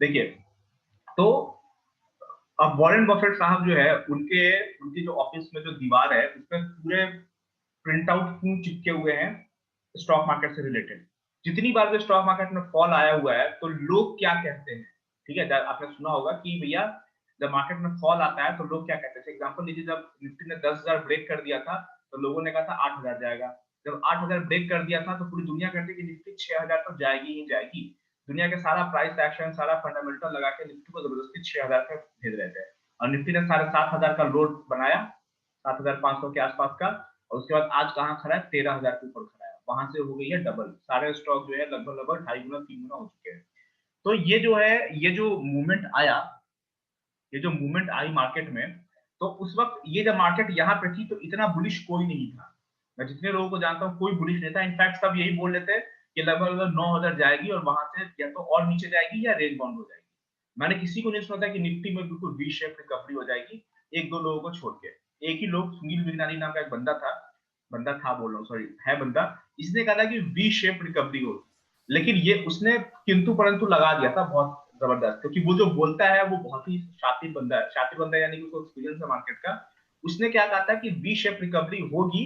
देखिए, तो अब वॉरेन बफेट साहब जो है उनके उनकी जो ऑफिस में जो दीवार है उसपे पूरे प्रिंट आउट क्यों चिपके हुए हैं स्टॉक मार्केट से रिलेटेड। जितनी बार भी स्टॉक मार्केट में फॉल आया हुआ है तो लोग क्या कहते हैं, ठीक है, आपने सुना होगा कि भैया जब मार्केट में फॉल आता है तो लोग क्या कहते हैं। एग्जांपल लीजिए, जब निफ्टी ने 10,000 ब्रेक कर दिया था तो लोगों ने कहा था 8,000 जाएगा। जब 8,000 ब्रेक कर दिया था तो पूरी दुनिया कहती कि निफ्टी 6,000 तो जाएगी ही जाएगी। दुनिया के सारा प्राइस एक्शन सारा फंडामेंटल लगा के निफ्टी को जबरदस्ती 6,000 पे भेज रहे थे और निफ्टी ने 7,500 का लोड बनाया, 7,500 के आसपास का, और उसके बाद आज कहाँ खड़ा है, 13,000 के ऊपर खड़ा है। वहां से हो गई है डबल, सारे स्टॉक जो है लगभग लगभग 2.5 गुना 3 गुना हो चुके हैं। तो ये जो है, ये जो मूवमेंट आया, ये जो मूवमेंट आई मार्केट में, तो उस वक्त ये जब मार्केट यहाँ पे थी तो इतना बुलिश कोई नहीं था। मैं जितने लोगों को जानता हूँ कोई बुलिश नहीं था। इनफैक्ट सब यही बोल रहे थे कि लगभग लगभग 9,000 जाएगी और वहां से या तो और नीचे जाएगी या रेंज बाउंड हो जाएगी। मैंने किसी को नहीं सुना था कि निफ्टी में बिल्कुल वी शेप रिकवरी हो जाएगी, एक दो लोगों को छोड़ के। एक ही लोग, सुनील बिजनानी नाम का एक बंदा था बोल रहा हूँ, सॉरी है बंदा, इसने कहा था कि वी शेप रिकवरी होगी। लेकिन ये उसने किंतु परंतु लगा दिया था बहुत जबरदस्त, क्योंकि वो जो बोलता है वो बहुत ही शातिर बंदा है, यानी कि उसको एक्सपीरियंस है मार्केट का। उसने क्या कहा था कि वी शेप रिकवरी होगी,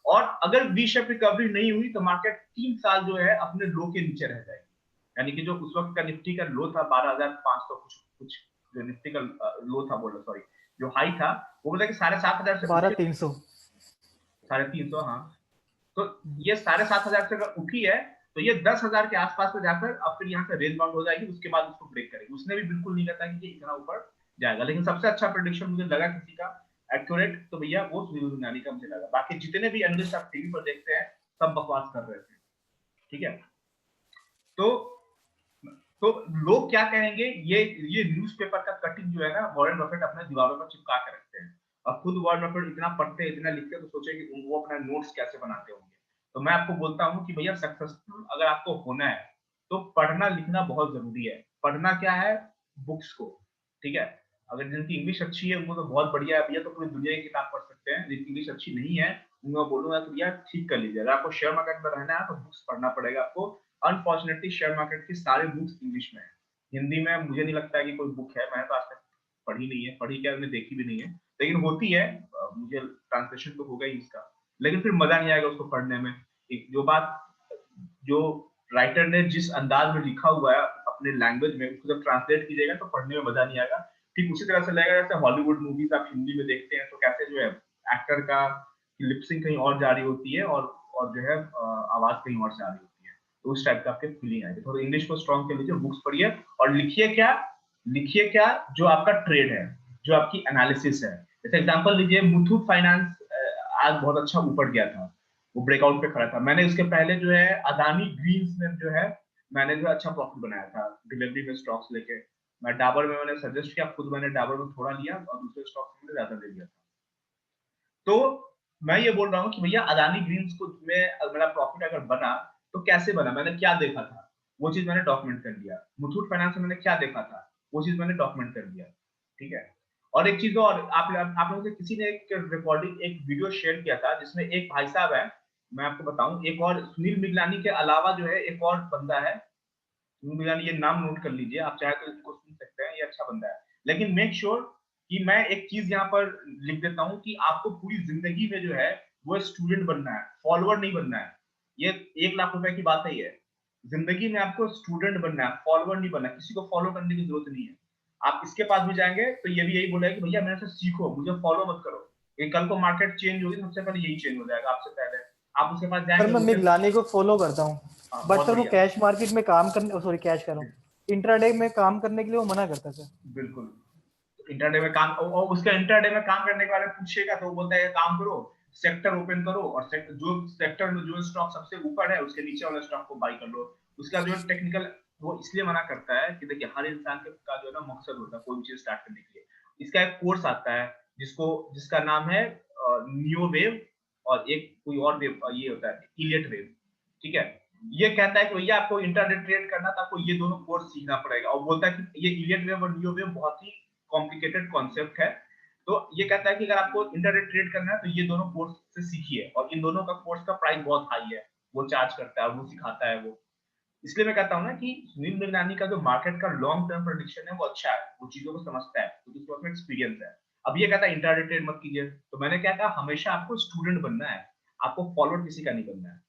और अगर वी शेप रिकवरी नहीं हुई तो मार्केट 3 साल जो है अपने लो के नीचे रह जाएगी। यानी कि जो उस वक्त का निफ्टी का लो था 12,500 कुछ कुछ, जो निफ्टी का लो था बोलो सॉरी, जो हाई था वो बोला कि 7,500 से उठ के 12,300। 350, हाँ। तो ये 7,500 से अगर उठी है तो ये 10,000 के आसपास में जाकर अब फिर यहाँ से रेंज बाउंड हो जाएगी, उसके बाद उसको ब्रेक करेगी। उसने भी बिल्कुल नहीं कहता कि ये इतना ऊपर जाएगा, लेकिन सबसे अच्छा प्रेडिक्शन मुझे लगा किसी का एक्यूरेट तो भैया वो सुनील गुरनानी का मुझे लगा। बाकी जितने भी एनालिस्ट आप टीवी पर देखते हैं सब बकवास कर रहे थे, ठीक है। तो तो लोग क्या कहेंगे, ये न्यूज़पेपर का कटिंग जो है ना वॉरेन बफेट अपने दीवारों पर चिपका के रखते हैं। और खुद वॉरेन बफेट इतना पढ़ते हैं इतना लिखते हैं तो सोचे कि वो अपना नोट्स कैसे बनाते होंगे। तो मैं आपको बोलता हूँ कि भैया सक्सेसफुल अगर आपको होना है तो पढ़ना लिखना बहुत जरूरी है। पढ़ना क्या है, बुक्स को, ठीक है। अगर जिनकी इंग्लिश अच्छी है उनको तो बहुत बढ़िया है भैया, तो पूरी दुनिया की किताब पढ़ सकते हैं। जिनकी इंग्लिश अच्छी नहीं है उनको बोलूंगा कि भैया ठीक कर लीजिए। अगर आपको शेयर मार्केट में रहना है तो बुक्स पढ़ना पड़ेगा आपको। अनफॉर्चुनेटली शेयर मार्केट की सारी बुक्स इंग्लिश में है। हिंदी में मुझे नहीं लगता है कि कोई बुक है, मैंने तो आज तक पढ़ी नहीं है, पढ़ी क्या मैंने देखी भी नहीं है, लेकिन होती है। मुझे ट्रांसलेशन तो होगा ही इसका, लेकिन फिर मजा नहीं आएगा उसको पढ़ने में। एक जो बात, जो राइटर ने जिस अंदाज में लिखा हुआ है अपने लैंग्वेज में, उसको जब ट्रांसलेट कीजिएगा तो पढ़ने में मजा नहीं आएगा। ठीक उसी तरह से लगेगा जैसे हॉलीवुड मूवीज आप हिंदी में देखते हैं तो कैसे जो है एक्टर का लिपसिंग कहीं और जारी होती है और जो है आवाज कहीं और से आ रही होती है, तो उस टाइप का आपके फीलिंग आएगी। थोड़ा इंग्लिश को स्ट्रॉन्ग कर लीजिए, बुक्स पढ़िए और लिखिए क्या, जो आपका ट्रेड है, जो आपकी एनालिसिस है। जैसे एग्जांपल लीजिए, मुथूट फाइनेंस आज बहुत अच्छा ऊपर गया था, वो ब्रेकआउट पे खड़ा था। मैंने उसके पहले जो है अदानी ग्रीन्स में जो है मैंने जो अच्छा प्रॉफिट बनाया था डिलीवरी में स्टॉक्स लेके। मैं डाबर में मैंने सजेस्ट किया, खुद मैंने डाबर में थोड़ा लिया और दूसरे स्टॉक्स में ज्यादा ले लिया था। तो मैं ये बोल रहा हूँ कि भैया अदानी ग्रीन्स को में मेरा प्रॉफिट अगर बना तो कैसे बना, मैंने क्या देखा था वो चीज मैंने डॉक्यूमेंट कर लिया। मुथूट फाइनेंस में मैंने क्या देखा था वो चीज मैंने डॉक्यूमेंट कर लिया, ठीक है। और एक चीज और, आप लोगों से किसी ने एक रिकॉर्डिंग एक वीडियो शेयर किया था जिसमें एक भाई साहब है, मैं आपको बताऊं, एक और सुनील मिगलानी के अलावा जो है एक और बंदा है। सुनील मिगलानी, ये नाम नोट कर लीजिए, आप चाहे तो इसको सुन सकते हैं, ये अच्छा बंदा है। लेकिन मेक श्योर कि मैं एक चीज यहाँ पर लिख देता हूँ कि आपको पूरी जिंदगी में जो है वो स्टूडेंट बनना है, फॉलोअर नहीं बनना है। ये 1 लाख रुपए की बात है ये। जिंदगी में आपको स्टूडेंट बनना है, फॉलोअर नहीं बनना। किसी को फॉलो करने की जरूरत नहीं है। आप इसके पास भी जाएंगे तो ये भी यही बोलेगा कि भैया मेरे से सीखो, मुझे फॉलो मत करो। ये कल को मार्केट चेंज होगी सबसे पहले यही चेंज हो जाएगा आपसे पहले। आप उसके पास सर जाएंगे मैं वो फिर, मिगलानी को फॉलो करता हूँ, हाँ बट बहुत सर वो बढ़िया। कैश मार्केट में काम करने, सॉरी कैश कर रहा हूँ, इंट्राडे में काम करने के लिए वो मना करता है सर। बिल्कुल। इंटरडे में काम, और उसका इंटरडे में काम करने के बारे में पूछिएगा तो वो बोलता है काम करो, सेक्टर ओपन करो और जो सेक्टर में जो स्टॉक सबसे ऊपर है उसके नीचे वाले स्टॉक को बाई कर लो। उसका जो टेक्निकल, वो इसलिए मना करता है कि देखिए हर इंसान का जो है ना मकसद होता है कोई भी चीज स्टार्ट करने के लिए। इसका एक कोर्स आता है जिसका नाम है नियो वेव, और एक कोई और वेव ये होता है इलियट वेव, ठीक है। ये कहता है कि भैया आपको इंटरडे ट्रेड करना था, आपको ये दोनों कोर्स सीखना पड़ेगा, और बोलता है कि ये इलियट वेव और नियो वेव बहुत ही कॉम्प्लिकेटेड कॉन्सेप्ट है। तो ये कहता है कि अगर आपको इंटरडे ट्रेड करना है तो ये दोनों कोर्स से सीखिए, और इन दोनों का कोर्स का प्राइस बहुत हाई है, वो चार्ज करता है, वो सिखाता है वो। इसलिए मैं कहता हूँ ना कि सुनील मिलानी का जो मार्केट का लॉन्ग टर्म प्रेडिक्शन है वो अच्छा है, वो चीजों को समझता है, क्योंकि उसके पास एक्सपीरियंस है। अब ये कहता है इंट्राडे ट्रेड मत कीजिए, तो मैंने क्या कहा, हमेशा आपको स्टूडेंट बनना है, आपको फॉलोअर किसी का नहीं बनना है।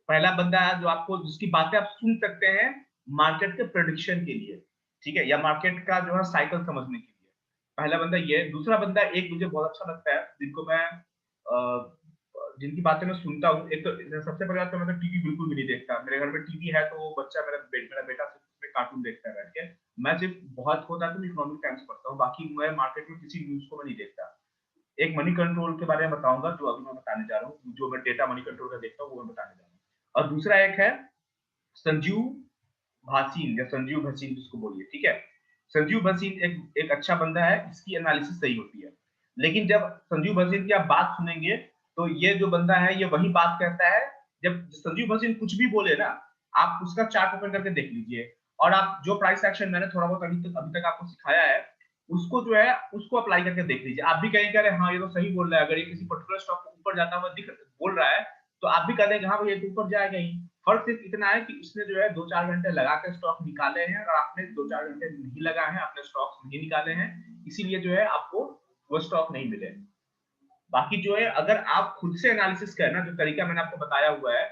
पहला बंदा है जो आपको, जिसकी बातें आप सुन सकते हैं मार्केट के प्रेडिक्शन के लिए, ठीक है, या मार्केट का जो है साइकिल समझने के लिए। पहला बंदा ये है। दूसरा बंदा एक मुझे बहुत अच्छा लगता है, जिनको मैं जिनकी बातें मैं सुनता हूँ। एक तो सबसे पहले बात तो मैं तो टीवी बिल्कुल भी नहीं देखता, मेरे घर में टीवी है तो वो बच्चा मेरा बेटा सिर्फ उसमें कार्टून देखता है बैठ के। मैं सिर्फ बहुत होता है तो इकोनॉमिक टाइम्स पढ़ता हूँ, बाकी मैं मार्केट में किसी न्यूज को मैं नहीं देखता। एक मनी कंट्रोल के बारे में बताऊंगा जो अभी मैं बताने जा रहा हूँ, जो मैं डेटा मनी कंट्रोल का देखता हूँ वो मैं बताने जा रहा हूँ। और दूसरा एक है संजीव भासीन, या संजीव भसीन जिसको बोलिए, ठीक है। संजीव भसीन एक अच्छा बंदा है, इसकी एनालिसिस सही होती है। लेकिन जब संजीव भसीन की आप बात सुनेंगे तो ये जो बंदा है ये वही बात कहता है, जब संजीव भसीन कुछ भी बोले ना, आप उसका चार्ट ओपन करके देख लीजिए, और आप जो प्राइस एक्शन मैंने थोड़ा बहुत अभी तक आपको सिखाया है, उसको जो है उसको अप्लाई करके देख लीजिए। आप भी कहेंगे अरे हाँ ये तो सही बोल रहा है, अगर ये किसी पर्टिकुलर स्टॉक को ऊपर जाता हुआ दिख बोल रहा है तो आप भी कह देंगे हाँ भाई ये तो ऊपर जाएगा ही। फर्क सिर्फ इतना है कि उसने जो है 2-4 घंटे लगा के स्टॉक निकाले हैं, और आपने 2-4 घंटे नहीं लगा है, आपने स्टॉक नहीं निकाले हैं, इसीलिए जो है आपको वो स्टॉक नहीं मिले। बाकी जो है अगर आप खुद से एनालिसिस करना, जो तरीका मैंने आपको बताया हुआ है,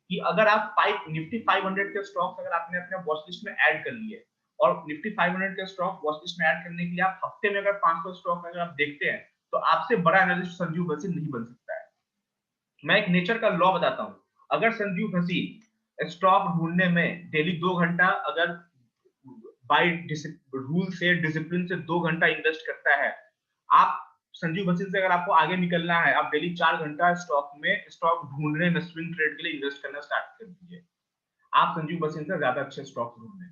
कि अगर आप निफ्टी 500 के स्टॉक्स अगर आपने अपने वॉच लिस्ट में ऐड कर लिए, और निफ्टी 500 के स्टॉक वॉच लिस्ट में ऐड करने के लिए आप हफ्ते में अगर 500 स्टॉक अगर आप देखते हैं, तो आपसे बड़ा एनालिस्ट संजीव भसीन नहीं बन सकता है। मैं एक नेचर का लॉ बताता हूँ। अगर संजीव भसीन स्टॉक ढूंढने में डेली 2 घंटा अगर बाय रूल से डिसिप्लिन से 2 घंटा इन्वेस्ट करता है, आप संजीव भसीन से अगर आपको आगे निकलना है, आप डेली 4 घंटा स्टॉक में स्टॉक ढूंढने में स्विंग ट्रेड के लिए इन्वेस्ट करना स्टार्ट कर दीजिए, आप संजीव भसीन से ज्यादा अच्छे स्टॉक ढूंढने।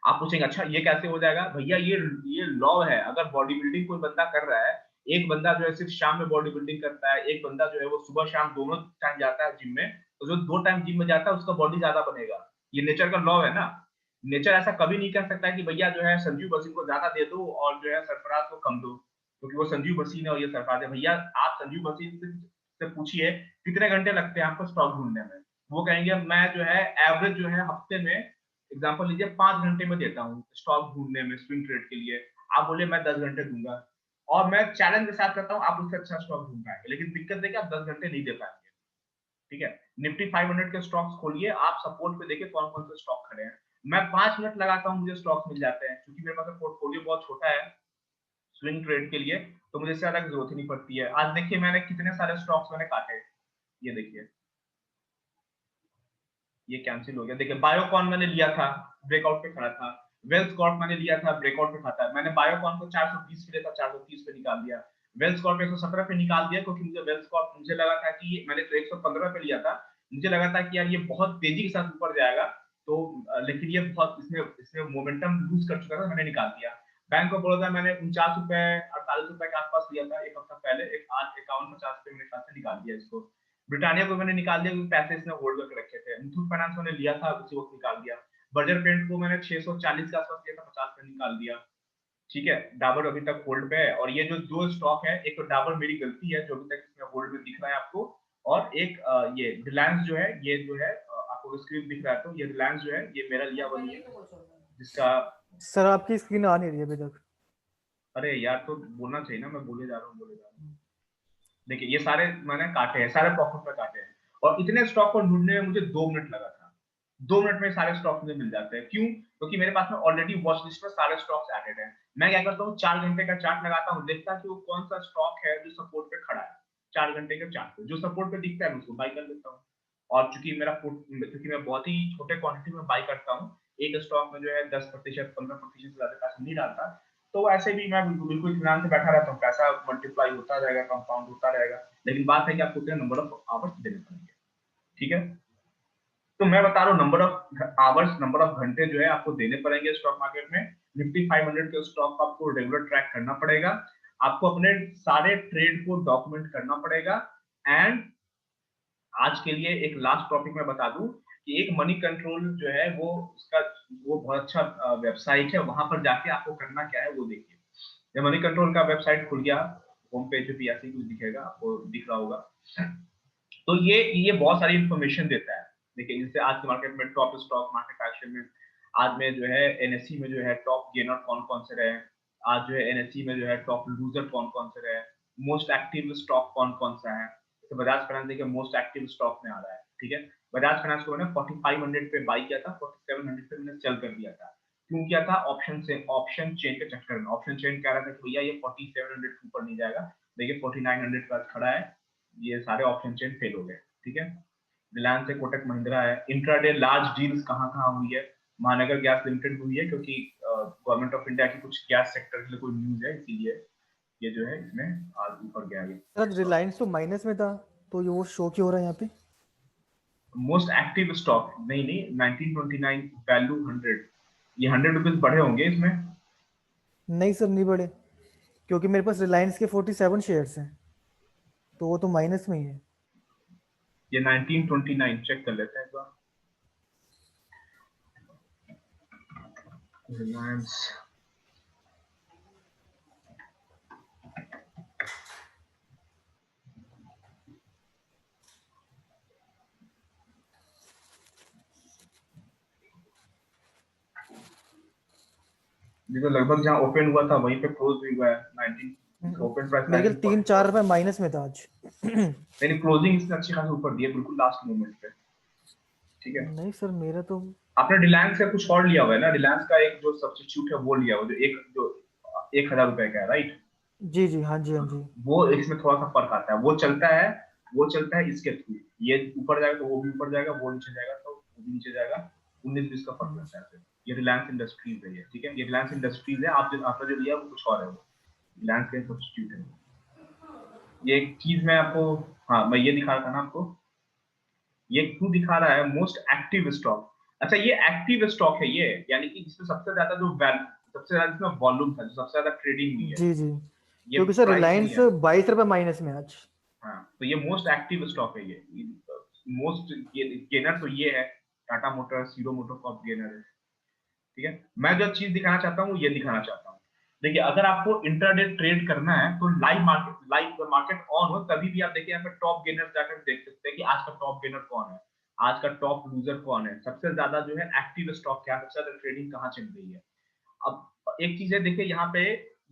आप पूछेंगे अच्छा ये कैसे हो जाएगा भैया, ये लॉ है। अगर बॉडी बिल्डिंग कोई बंदा कर रहा है, एक बंदा जो है सिर्फ शाम में बॉडी बिल्डिंग करता है, एक बंदा जो है वो सुबह शाम दोनों टाइम जाता है जिम में, तो जो 2 टाइम जिम में जाता है उसका बॉडी ज्यादा बनेगा। ये नेचर का लॉ है ना। नेचर ऐसा कभी नहीं कह सकता कि भैया जो है संजीव भसीन को ज्यादा दे दो और जो है सरफराज को कम दो, क्योंकि वो संजीव भसीन है और ये सरफराज है। भैया आप संजीव भसीन से पूछिए कितने घंटे लगते हैं आपको स्टॉक ढूंढने में, वो कहेंगे मैं जो है एवरेज जो है हफ्ते में, एग्जाम्पल लीजिए 5 घंटे में देता हूँ स्टॉक ढूंढने में स्विंग ट्रेड के लिए। आप बोले मैं 10 घंटे दूंगा, और मैं चैलेंज के साथ करता हूँ आप उससे अच्छा स्टॉक ढूंढ पाएंगे, लेकिन दिक्कत है कि आप 10 घंटे नहीं दे पाएंगे। ठीक है, निफ्टी 500 के स्टॉक्स खोलिए, आप सपोर्ट पे देखिए कौन कौन से स्टॉक खड़े हैं। मैं 5 मिनट लगाता हूँ मुझे स्टॉक्स मिल जाते हैं, क्योंकि मेरे पास पोर्टफोलियो बहुत छोटा है स्विंग ट्रेड के लिए, तो मुझे इससे ज्यादा जरूरत ही नहीं पड़ती है। आज देखिए मैंने कितने सारे स्टॉक्स मैंने काटे, ये देखिए ये कैंसिल हो गया। देखिए बायोकॉन मैंने लिया था, ब्रेकआउट पे खड़ा था। वेल्थ कॉर्प मैंने लिया था, ब्रेकआउट पे खड़ा था। मैंने बायोकॉन को 420 पे लिया था, 430 पे निकाल दिया। वेल्थ कॉर्प 117 पे निकाल दिया, क्योंकि मुझे वेल्थ कॉर्प मुझे लगा था कि मैंने तो 115 पे लिया था, मुझे लगा था कि यार ये बहुत तेजी के साथ ऊपर जाएगा, तो लेकिन ये बहुत इसमें इसमें मोमेंटम लूज कर चुका था, मैंने निकाल दिया। बैंक ऑफ बड़ौदा मैंने 49 रुपए 48 रुपए के आसपास लिया था एक हफ्ता पहले, एक आज 51-50 पे मेरे ख्याल से निकाल दिया इसको। ब्रिटानिया को मैंने निकाल दिया क्योंकि पैसे इसने होल्ड करके रखे थे। मुथूट फाइनेंस मैंने लिया था उसी वक्त निकाल दिया। बर्जर पेंट को मैंने 640 के आसपास लिया था, 50 पे निकाल दिया। ठीक है, डाबर अभी तक होल्ड पे है। और ये जो दो स्टॉक है, एक तो डाबर मेरी गलती है जो अभी तक इसमें होल्ड में दिख रहा है आपको, और एक ये रिलायंस जो है, ये जो है आपको स्क्रीन दिख रहा है, तो ये रिलायंस जो है ये मेरा लिया हुआ नहीं है, जिसका सर आपकी स्क्रीन आ नहीं रही है अभी तक। अरे यार तो बोलना चाहिए ना, मैं बोले जा रहा हूँ। देखिए ये सारे मैंने काटे हैं, सारे प्रॉफिट में काटे हैं, और इतने स्टॉक को ढूंढने में मुझे 2 मिनट लगा था। 2 मिनट में सारे स्टॉक मुझे मिल जाते हैं। क्यों? क्योंकि मेरे पास में ऑलरेडी वॉच लिस्ट में सारे स्टॉक्स एडेड हैं। मैं क्या करता हूँ, 4 घंटे का चार्ट लगाता हूँ, देखता कि वो कौन सा स्टॉक है जो सपोर्ट पे खड़ा है। 4 घंटे के चार्ट पे जो सपोर्ट पे दिखता है उसको बाई कर लेता हूँ। और क्योंकि मैं बहुत ही छोटे क्वांटिटी में बाई करता हूँ, एक स्टॉक में जो है 10%, 15% से ज्यादा पैसा नहीं डालता, तो ऐसे भी मैं बिल्कुल इत्मीनान से बैठा रहता हूँ, पैसा मल्टीप्लाई होता रहेगा, कंपाउंड होता रहेगा। लेकिन बात है कि आपको उतने नंबर ऑफ आवर्स देने पड़ेंगे। ठीक है, तो मैं बता रहा हूँ number of hours, number of घंटे जो है आपको देने पड़ेंगे स्टॉक मार्केट में। निफ्टी 500 के स्टॉक को आपको रेगुलर ट्रैक करना पड़ेगा, आपको अपने सारे ट्रेड को डॉक्यूमेंट करना पड़ेगा। एंड आज के लिए एक लास्ट टॉपिक मैं बता दूं कि एक मनी कंट्रोल जो है वो उसका वो बहुत अच्छा वेबसाइट है, वहां पर जाके आपको करना क्या है वो देखिए। जब मनी कंट्रोल का वेबसाइट खुल गया, होम पेज पे भी ऐसे ही कुछ दिखेगा, आपको दिख रहा होगा। तो ये बहुत सारी इंफॉर्मेशन देता है। देखिए इससे आज के मार्केट में टॉप स्टॉक मार्केट एक्शन में आज में जो है एनएससी में जो है टॉप गेनर कौन कौन से रहे, आज जो है एनएससी में जो है टॉप लूजर कौन कौन से रहे, मोस्ट एक्टिव स्टॉक कौन कौन सा है। तो बजाज फाइनेंस देखिए मोस्ट एक्टिव स्टॉक में आ रहा है, ठीक है। बजाज फाइनेंस को मैंने 4500 पे बाई किया था, 4700 पे मैंने सेल कर दिया था। क्यों किया था? ऑप्शन चेन के चक्कर में। ऑप्शन चेन कह रहा था कि भैया ये 4700 के ऊपर नहीं जाएगा, देखिए 4900 का खड़ा है, ये सारे ऑप्शन चेन फेल हो गए, ठीक है। रिलायंस है, कोटक महिंद्रा है। इंट्राडे लार्ज डील्स कहाँ कहाँ हुई है? महानगर गैस लिमिटेड हुई है, क्योंकि गवर्नमेंट ऑफ इंडिया की कुछ गैस सेक्टर के लिए कोई न्यूज है, इसीलिए ये जो है इसमें आज ऊपर गया है। सर रिलायंस तो माइनस में था, तो ये वो शो क्यों हो रहा है यहाँ पे? मोस्ट एक्टिव स्टॉक नहीं नहीं 1929 वैल्यू 100, ये 100 रुपीज बढ़े होंगे इसमें। नहीं सर नहीं बढ़े, क्योंकि मेरे पास रिलायंस के 47 शेयर्स हैं, तो वो तो माइनस में ही है। ये 1929 चेक कर लेते हैं एक बार। रिलायंस ये तो लगभग जहाँ ओपन हुआ था वहीं पे क्लोज भी हुआ है 19, ओपन प्राइस मेरे ख्याल 1944। 3-4 रुपए माइनस में था आज। नहीं क्लोजिंग इसने अच्छी खासी ऊपर दी है, बिल्कुल लास्ट मोमेंट पे, ठीक है। नहीं सर मेरा तो। आपने रिलायंस का कुछ और लिया हुआ है ना, रिलायंस का एक जो सब्स्टिट्यूट है वो लिया हुआ जो 1000 रुपए का है, राइट। जी जी हाँ जी हाँ जी। वो इसमें थोड़ा सा फर्क आता है, वो चलता है इसके थ्रू, ये ऊपर जाएगा तो वो भी ऊपर जाएगा, वो नीचे जाएगा तो वो भी नीचे जाएगा, 19-20 का फर्क रहता है फिर। ये रिलायंस इंडस्ट्रीज है ये, ठीक है, ये रिलायंस इंडस्ट्रीज है। आपने जो लिया वो कुछ और है, वो रिलायंस का सब्स्टिट्यूट है। ये एक चीज मैं आपको, हाँ मैं ये दिखा रहा था ना आपको, ये क्यों दिखा रहा है मोस्ट एक्टिव स्टॉक। अच्छा ये एक्टिव स्टॉक है ये, यानी कि जिसमें सबसे ज्यादा जो वैल्यू, सबसे ज्यादा जिसमें वॉल्यूम था, जो सबसे ज्यादा ट्रेडिंग हुई है, जी जी, ये क्योंकि सर प्राइस नहीं रिलायंस है। 22 रुपए माइनस में आज। हाँ तो ये मोस्ट एक्टिव स्टॉक है ये मोस्ट गेनर तो ये है, Tata Motors, hero MotoCorp gainer है, ठीक है। मैं जो चीज दिखाना चाहता हूँ ये दिखाना चाहता हूँ। देखिए अगर आपको इंट्राडे ट्रेड करना है तो लाइव मार्केट ऑन हो तभी भी आप देखिए यहाँ पे टॉप गेनर जाकर देख सकते हैं कि आज का टॉप गेनर कौन है, आज का टॉप लूजर कौन है, सबसे ज्यादा जो है एक्टिव स्टॉक क्या है, सबसे ज्यादा ट्रेडिंग कहाँ चल रही है। अब एक चीज है देखिए यहाँ पे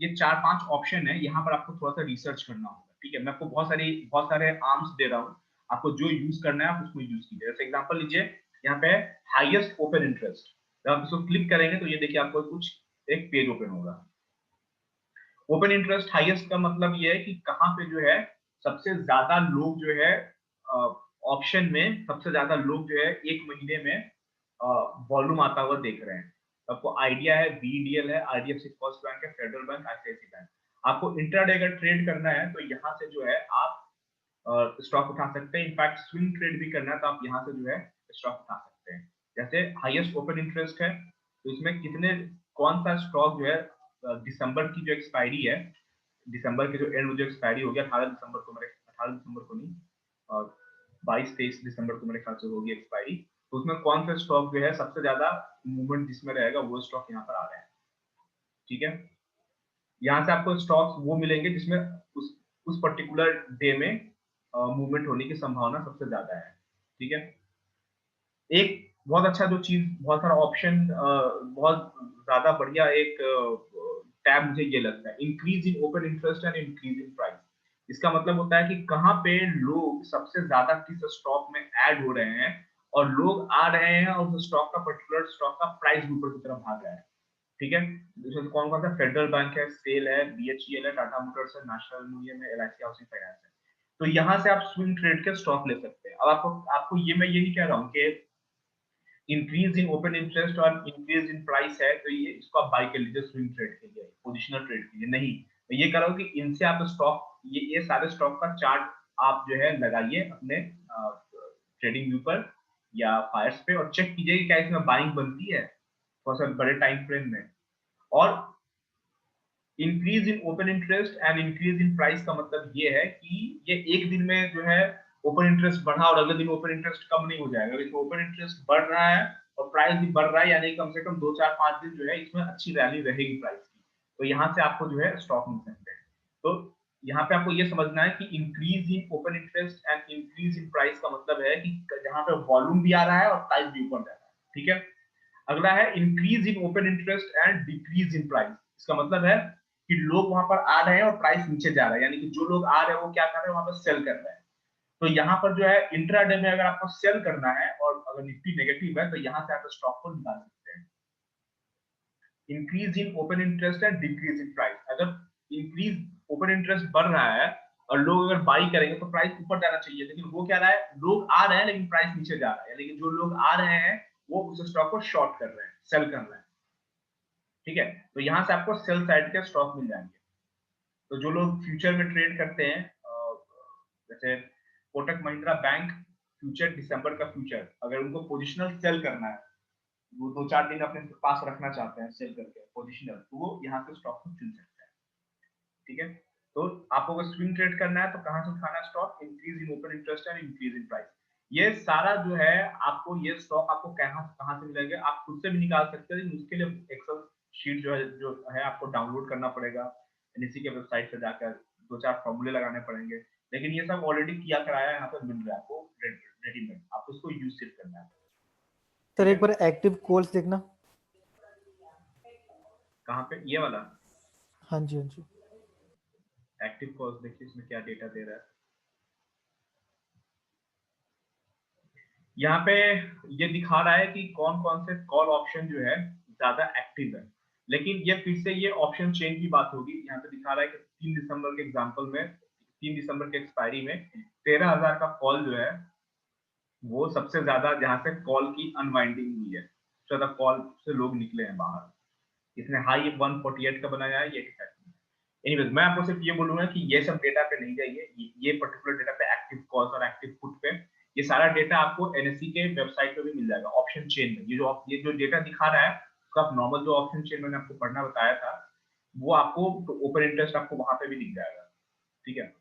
ये 4-5 ऑप्शन है, यहाँ पर आपको थोड़ा सा रिसर्च करना होगा, ठीक है। मैं आपको बहुत सारे आर्म्स दे रहा हूँ, आपको जो यूज करना है आप उसको यूज कीजिए। जैसे एग्जांपल लीजिए, यहाँ पे हाईएस्ट ओपन इंटरेस्ट, जब आप इसको क्लिक करेंगे तो ये देखिए आपको कुछ एक पेज ओपन होगा। ओपन इंटरेस्ट हाईएस्ट का मतलब ये है कि कहाँ पे जो है सबसे ज्यादा लोग जो है ऑप्शन में, सबसे ज्यादा लोग जो है एक महीने में वॉल्यूम आता हुआ देख रहे हैं। आपको आइडिया है, बीडीएल है, आईडीएफसी फर्स्ट बैंक है, फेडरल बैंक, आईसीआईसी बैंक। आपको इंट्राडे अगर ट्रेड करना है तो यहाँ से जो है आप स्टॉक उठा सकते हैं। इनफैक्ट स्विंग ट्रेड भी करना है तो आप यहाँ से जो है स्टॉक उठा सकते हैं। जैसे हाईएस्ट ओपन इंटरेस्ट है तो इसमें कितने, कौन सा स्टॉक जो है दिसंबर की जो एक्सपायरी है, दिसंबर के जो एंड में जो एक्सपायरी हो गया 18 दिसंबर को, मेरे 18 दिसंबर को नहीं और 22-23 दिसंबर को मेरे ख्याल से होगी एक्सपायरी, तो उसमें कौन सा स्टॉक जो है सबसे ज्यादा मूवमेंट जिसमें रहेगा वो स्टॉक यहाँ पर आ रहे हैं, ठीक है। यहाँ से आपको स्टॉक्स वो मिलेंगे जिसमें उस पर्टिकुलर डे में मूवमेंट होने की संभावना सबसे ज्यादा है, ठीक है। एक बहुत अच्छा जो चीज, बहुत सारा ऑप्शन, बहुत ज्यादा बढ़िया एक टैब मुझे ये लगता है, increase in open interest and increase in price. इसका मतलब होता है कि कहाँ पे लोग सबसे ज्यादा किस स्टॉक में ऐड हो रहे हैं, और लोग आ रहे हैं और उस स्टॉक का, पर्टिकुलर स्टॉक का प्राइस भी ऊपर की तरफ भाग रहा है, ठीक है। इसमें कौन कौन सा, फेडरल बैंक है, सेल है, बीएचईएल है, टाटा मोटर्स है, नेशनल एल्यूमिनियम है, एलआईसी हाउसिंग फाइनेंस है। तो यहाँ से आप स्विंग ट्रेड के स्टॉक ले सकते हैं। अब आपको आपको ये मैं ये नहीं कह रहा हूँ कि इंक्रीज इन ओपन इंटरेस्ट और इंक्रीज इन प्राइस है तो ये इसको आप बाय कर लीजिए स्विंग ट्रेड के लिए, पोजिशनल ट्रेड के लिए नहीं। मैं ये कह रहा हूँ कि इनसे आप स्टॉक, ये सारे स्टॉक का चार्ट आप जो है लगाइए अपने ट्रेडिंग व्यू पर या फायर्स पे और चेक कीजिए कि क्या इसमें बाइंग बनती है थोड़ा सा बड़े टाइम फ्रेम में। और increase in open interest and increase in price का मतलब ये है कि ये एक दिन में जो है ओपन इंटरेस्ट बढ़ा और अगले दिन ओपन इंटरेस्ट कम नहीं हो जाएगा। इसमें ओपन इंटरेस्ट बढ़ रहा है और प्राइस भी बढ़ रहा है, यानी कम से कम 2-4-5 दिन जो है इसमें अच्छी रैली रहेगी प्राइस की, तो यहाँ से आपको जो है स्टॉक मिल सकते हैं। तो यहाँ पे आपको ये समझना है कि increase in open interest and increase in price का मतलब है कि जहाँ पे वॉल्यूम भी आ रहा है और प्राइस भी ऊपर जा रहा है, ठीक है। अगला है increase in open interest and decrease in price. इसका मतलब है कि लोग वहां पर आ रहे हैं और प्राइस नीचे जा रहा है, यानी कि जो लोग आ रहे हैं वो क्या कर रहे हैं, वहां पर सेल कर रहे हैं। तो यहाँ पर जो है इंट्राडे में अगर आपको सेल करना है और अगर निफ्टी नेगेटिव है तो यहाँ से आप स्टॉक को निकाल सकते हैं। Increase in open interest and decrease in price, अगर इंक्रीज ओपन इंटरेस्ट बढ़ रहा है और लोग अगर बाई करेंगे तो प्राइस ऊपर जाना चाहिए, लेकिन वो क्या रहा है, लोग आ रहे हैं लेकिन प्राइस नीचे जा रहा है, यानी कि जो लोग आ रहे हैं वो उस स्टॉक को शॉर्ट कर रहे हैं, सेल कर रहे हैं, ठीक है। तो यहाँ से आपको सेल साइड के स्टॉक मिल जाएंगे। तो जो लोग फ्यूचर में ट्रेड करते हैं, जैसे कोटक महिंद्रा बैंक फ्यूचर, दिसंबर का फ्यूचर, अगर उनको पोजिशनल सेल करना है, वो 2-4 दिन अपने पास रखना चाहते हैं सेल करके पोजिशनल, तो वो यहाँ से स्टॉक को चुन सकते हैं, ठीक है। तो आपको अगर स्विंग ट्रेड करना है तो कहाँ से उठाना stock, increase in open interest and increase in price. ये सारा जो है आपको, ये स्टॉक आपको कहाँ से मिलेंगे, आप खुद से भी निकाल सकते हैं, लेकिन उसके लिए एक्सेल शीट जो है आपको डाउनलोड करना पड़ेगा एनएससी के वेबसाइट पर जाकर, 2-4 फॉर्मूले लगाने पड़ेंगे, लेकिन ये सब ऑलरेडी किया कराया यहाँ पर मिल रहा है आपको रेडीमेड, आपको उसको यूज सिर्फ करना है, सर ठीक एक है। बार एक्टिव कॉल्स देखना। कहाँ पे ये वाला हाँ जी हाँ जी। एक्टिव कॉल्स, देखिए इसमें क्या डेटा दे रहा है। यहाँ पे ये दिखा रहा है कि कौन कौन से कॉल ऑप्शन जो है ज्यादा एक्टिव है, लेकिन ये फिर से ये ऑप्शन चेंज की बात होगी। यहाँ पे दिखा रहा है कि 3 दिसंबर के एग्जाम्पल में, 3 दिसंबर के एक्सपायरी में 13,000 का कॉल जो है वो सबसे ज्यादा, जहाँ से कॉल की अनवाइंडिंग हुई है, सबसे ज्यादा कॉल से लोग निकले हैं बाहर। इसने हाई 148 का बनाया है ये। एनीवेज मैं आपको सिर्फ ये बोलूंगा कि ये सब डेटा पे नहीं जाइए, ये पर्टिकुलर डेटा पे, एक्टिव कॉल्स और एक्टिव पुट पे, ये सारा डेटा आपको एनएससी के वेबसाइट पे भी मिल जाएगा ऑप्शन चेन में। ये जो डेटा दिखा रहा है उसका आप नॉर्मल जो ऑप्शन चेन मैंने आपको पढ़ना बताया था, वो आपको ओपन इंटरेस्ट आपको वहां पे भी दिख जाएगा, ठीक है।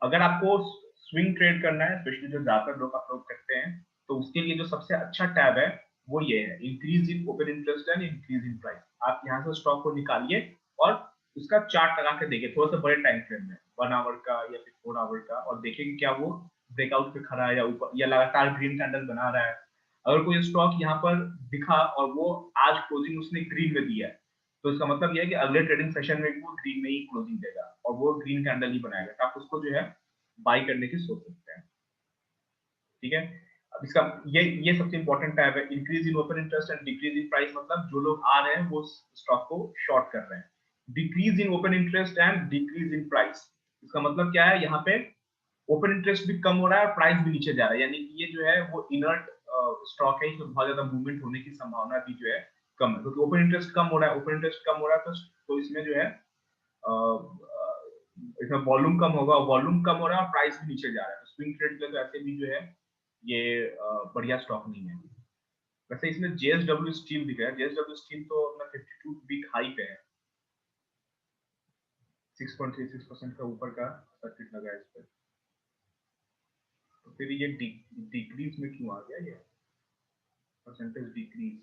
अगर आपको स्विंग ट्रेड करना है, स्पेशली जो ज्यादातर लोग आप लोग करते हैं, तो उसके लिए जो सबसे अच्छा टैब है वो ये है, increase in open interest and increase in price. आप यहाँ से स्टॉक को निकालिए और उसका चार्ट लगा के देखिए थोड़ा सा बड़े टाइम फ्रेम में, 1 आवर का या फिर 4 आवर का, और देखिए कि क्या वो ब्रेकआउट पे खड़ा है या ऊपर, या लगातार ग्रीन कैंडल बना रहा है। अगर कोई स्टॉक यहाँ पर दिखा और वो आज क्लोजिंग उसने ग्रीन में दिया है, तो इसका मतलब यह है कि अगले ट्रेडिंग सेशन में वो ग्रीन में ही क्लोजिंग देगा और वो ग्रीन कैंडल ही बनाएगा, तो आप उसको जो है बाई करने की सोच सकते हैं, ठीक है। अब इसका ये सबसे इंपॉर्टेंट टैब है, increase in open interest and decrease in price, मतलब जो लोग आ रहे हैं वो स्टॉक को शॉर्ट कर रहे हैं। Decrease in open interest and decrease in price, इसका मतलब क्या है, यहाँ पे ओपन इंटरेस्ट भी कम हो रहा है और प्राइस भी नीचे जा रहा है, यानी कि ये जो है वो इनर्ट स्टॉक है, इसमें बहुत ज्यादा मूवमेंट होने की संभावना भी जो है कम है, क्योंकि ओपन इंटरेस्ट कम हो रहा है, ओपन इंटरेस्ट कम हो रहा है तो इसमें जो है इसमें वॉल्यूम कम होगा, वॉल्यूम कम हो रहा है और प्राइस भी नीचे जा रहा है, तो स्विंग ट्रेड के लिए तो ऐसे भी जो है ये बढ़िया स्टॉक नहीं है। वैसे इसमें जेएसडब्ल्यू स्टील दिख रहा है, जेएसडब्ल्यू स्टील तो अपना 52 वीक हाई पे है, 6.36% का ऊपर का सर्किट लगा है इस पर, तो फिर ये डिक्रीज में क्यों आ गया ये परसेंटेज डिक्रीज।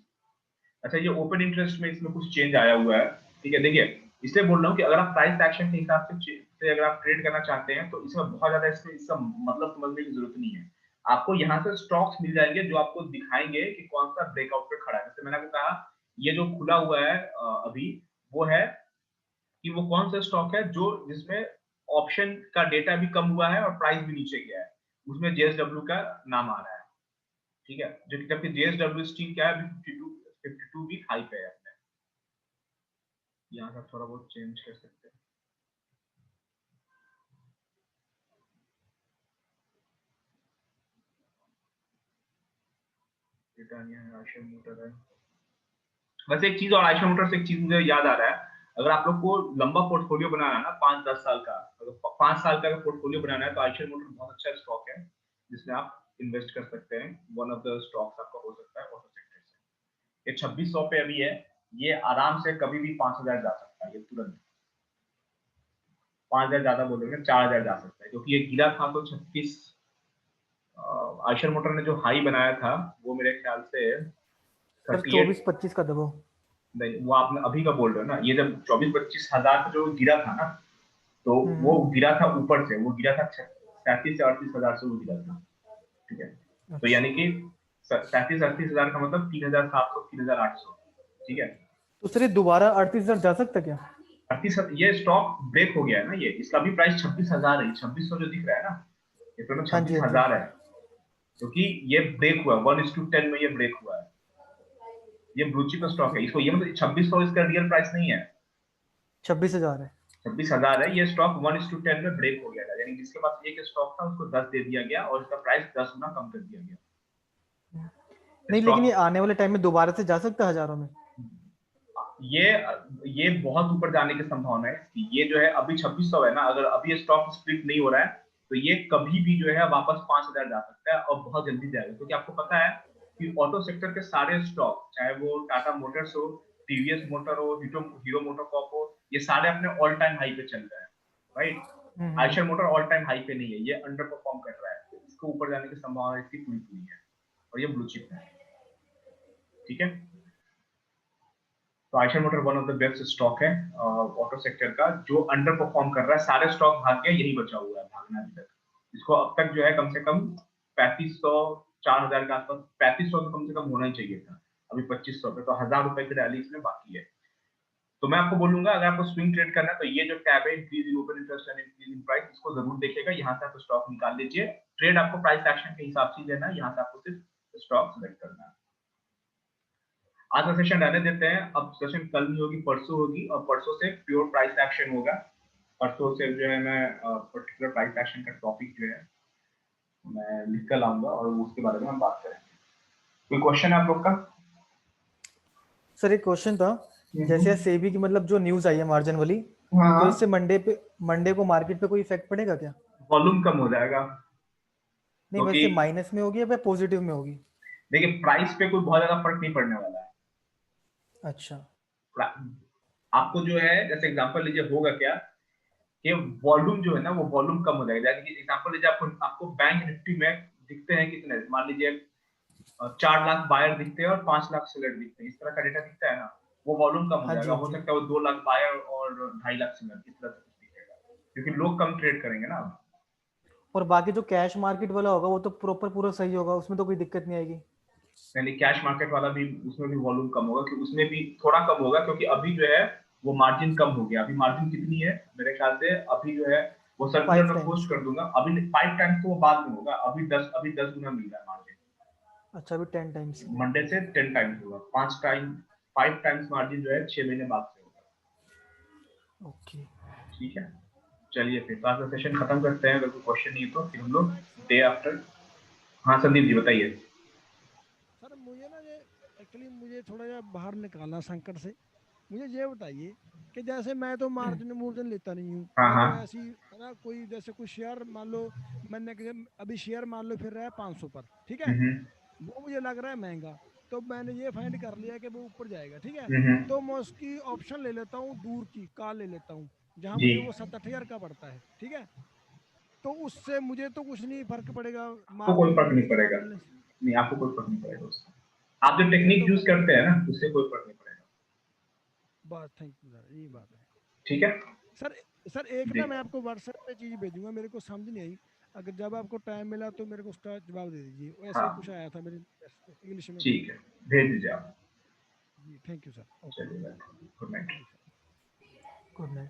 अच्छा ये ओपन इंटरेस्ट में इसमें कुछ चेंज आया हुआ है, ठीक है। देखिए इसलिए बोल रहा हूँ कि अगर आप प्राइस एक्शन के हिसाब से अगर आप ट्रेड करना चाहते हैं तो इसमें बहुत ज्यादा इसमें इसका मतलब समझने की जरूरत नहीं है। आपको यहाँ से स्टॉक्स मिल जाएंगे जो आपको दिखाएंगे कि कौन सा ब्रेकआउट पे खड़ा है, जैसे मैंने आपको कहा ये जो खुला हुआ है अभी, वो है कि वो कौन सा स्टॉक है जो जिसमें ऑप्शन का डेटा भी कम हुआ है और प्राइस भी नीचे गया है, उसमें जेएसडब्ल्यू का नाम आ रहा है, ठीक है। जो कि जबकि जेएसडब्ल्यू स्टील क्या है, 52 वीक हाई पे है। यहाँ का थोड़ा बहुत चेंज कर सकते हैं। ब्रिटानिया है, आयशर मोटर है। वैसे एक चीज और, आयशर मोटर से एक चीज मुझे याद आ रहा है, अगर आप लोग को लंबा पोर्टफोलियो बनाना है ना, 5-10 साल का, अगर 5 साल का पोर्टफोलियो बनाना है तो आयशर मोटर बहुत अच्छा स्टॉक है जिसमें आप इन्वेस्ट कर सकते हैं। वन ऑफ द स्टॉक्स आपका हो सकता है ऑटो सेक्टर से। ये 2600 पे अभी है, ये आराम से कभी भी 5,000 जा सकता है, ये तुरंत 5,000 ज्यादा बोलेंगे 4,000 जा सकता है, क्योंकि ये गिरा था तो 36, आयशर मोटर ने जो हाई बनाया था वो मेरे ख्याल से सर 38, 24-25 का दबाओ। नहीं वो आपने अभी का बोल रहे हो ना, ये जब 24-25 हजार जो गिरा था ना, तो वो गिरा था ऊपर से, वो गिरा था 37 से 38 हजार से वो गिरा था, ठीक है। तो अच्छा। यानी कि 37-38 हजार का मतलब 3,700 3,800, ठीक है। तो सर ये दोबारा 38,000 जा सकता क्या? 38, ये स्टॉक ब्रेक हो गया है ना, ये इसका भी प्राइस 26,000 है, 2600 जो दिख रहा है ना, ये तो हाँ जी, हाँ जी। 26,000 है, क्योंकि ये ब्रेक हुआ 1:10 में, ये ब्रेक हुआ है, ये ब्लू चिप स्टॉक ओके, है, इसको ये मतलब 2600 इसका रियल प्राइस नहीं है, 26,000 है। 26,000 है। ये स्टॉक 1:10 में ब्रेक हो गया था, यानी जिसके पास एक स्टॉक था उसको 10 दे दिया गया और इसका प्राइस 10 गुना कम कर दिया गया नहीं, लेकिन ये स्टॉक। आने वाले टाइम में दोबारा से जा सकता है हजारों में? ये ये बहुत ऊपर जाने की संभावना है इसकी। ये जो है अभी 2600 है ना, अगर अभी ये स्टॉक स्प्लिट नहीं हो रहा है तो ये कभी भी जो है वापस 5,000 जा सकता है और बहुत जल्दी जाएगा, क्योंकि आपको पता है कि ऑटो सेक्टर के सारे स्टॉक, चाहे वो टाटा मोटर्स हो, टीवीएस मोटर हो, हीरो मोटोकॉर्प हो, ये सारे अपने ऑल टाइम हाई पे चल रहे हैं, right. Eicher motor all time high पे नहीं है, ये अंडर परफॉर्म कर रहा है, तो इसको ऊपर जाने की संभावना इसकी पूरी पूरी है, और ये ब्लू चिप है, ठीक है। तो Eicher motor one of the best stock है ऑटो सेक्टर का, जो अंडर परफॉर्म कर रहा है, सारे स्टॉक भाग गया, यही बचा हुआ है भागना अभी तक। इसको अब तक जो है कम से कम 3500 4,000 के आसपास, 3500 तो कम से कम होना ही चाहिए था, अभी 2500 पे, तो 1,000 रुपए की रैली इसमें बाकी है। तो मैं आपको बोलूंगा अगर आपको स्विंग ट्रेड करना है तो ये जो टैब है, increase in open interest and increase in price, इसको जरूर देखिएगा, यहाँ से आप स्टॉक निकाल लीजिए। ट्रेड आपको प्राइस एक्शन के हिसाब से लेना है, यहाँ से आपको सिर्फ स्टॉक सेलेक्ट करना है। आज का सेशन रहने देते हैं, अब सेशन कल नहीं होगी, परसों होगी, और परसों से प्योर प्राइस एक्शन होगा। परसों से जो है मैं पर्टिकुलर प्राइस एक्शन का टॉपिक जो है मैं लिख कर लाऊंगा और उसके बारे में हम बात करेंगे। कोई क्वेश्चन है आप लोग का? सर एक क्वेश्चन था, जैसे सेबी की मतलब जो न्यूज आई है मार्जिन वाली, तो हाँ, इससे मंडे को मार्केट पे कोई इफेक्ट पड़ेगा क्या? वॉल्यूम कम हो जाएगा, नहीं, क्योंकि वैसे माइनस में होगी या पॉजिटिव में होगी? देखिए प्राइस पे कोई बहुत ज्यादा फर्क नहीं पड़ने वाला है। अच्छा। आपको जो है जैसे एग्जांपल लीजिए, होगा क्या कि वॉल्यूम जो है ना, वो वॉल्यूम कम हो जाएगा। जैसे कि एग्जांपल लीजिए, आपको आपको बैंक निफ्टी में दिखते हैं कितने, मान लीजिए 4 लाख बायर दिखते हैं और 5 लाख सेलर दिखते हैं, इस तरह का डेटा दिखता है ना, वो वॉल्यूम कम हो हाँ जी, जाएगा। हाँ हो जी। सकता है वो 2 लाख बायर और 2.5 लाख सेलर, इस तरह से कुछ दिखेगा, क्योंकि लोग कम ट्रेड करेंगे ना अब। और बाकी जो कैश मार्केट वाला होगा वो तो प्रॉपर पूरा सही होगा, उसमें तो कोई दिक्कत नहीं आएगी? यानी कैश मार्केट वाला भी, उसमें भी वॉल्यूम कम होगा, क्योंकि उसमें भी थोड़ा कम होगा, क्योंकि अभी जो है वो मार्जिन कम हो गया। अभी मार्जिन कितनी है मेरे ख्याल से, अभी जो है वो सर्कुलर 5 में पोस्ट टाइम्स। कर दूंगा, अभी 5 टाइम्स तो वो बाद में होगा, अभी 10 गुना मिल रहा है मार्जिन। अच्छा, अभी 10 टाइम्स। मंडे से 10 टाइम्स होगा, 5 टाइम, 5 टाइम्स मार्जिन जो है 6 महीने बाद से होगा, ओके। ठीक है। चलिए फिर तो आज का सेशन खत्म करते हैं, अगर कोई क्वेश्चन नहीं है तो फिर हम लोग डे आफ्टर। हाँ संदीप जी बताइए। सर मुझे ना ये एक्चुअली मुझे थोड़ा जा बाहर निकालना संकट से। मुझे ये बताइए कि जैसे मैं तो मार्जिन मुर्जिन लेता नहीं हूँ, हाँ मैं हाँ। तो ऐसी है ना, कोई जैसे कोई शेयर मान लो, मैंने अभी शेयर मान लो फिर रहा है 500 पर, ठीक है, हम्म वो मुझे लग रहा है महंगा, तो मैंने ये फाइंड कर लिया कि वो ऊपर जाएगा, ठीक है, हम्म। तो मैं उसकी ऑप्शन ले लेता हूँ, दूर की कॉल ले लेता हूँ, जहाँ जी, मुझे वो 7-8 हज़ार का पड़ता है, ठीक है, तो उससे मुझे तो कुछ नहीं फर्क पड़ेगा आपको कोई मार्जिन फर्क नहीं मिलने ना पड़ेगा, मिलने से। नहीं आपको कोई फर्क नहीं पड़ेगा उससे। आप जो ये टेक्निक तो यूज बहुत करते हैं ना, उससे कोई फर्क नहीं पड़ेगा, बात, थैंक यू सर, यही बात है। ठीक है सर सर एक जी। ना मैं आपको व्हाट्सएप पे चीज़ भेजूंगा, मेरे को समझ नहीं आई, अगर जब आपको टाइम मिला तो मेरे को उसका जवाब दे दीजिए, ऐसे ही कुछ हाँ आया था मेरे इंग्लिश में। ठीक है, भेज दीजिए आप। जी थैंक यू सर, ओके। चलिए, गुड नाइट। जी सर। Good night.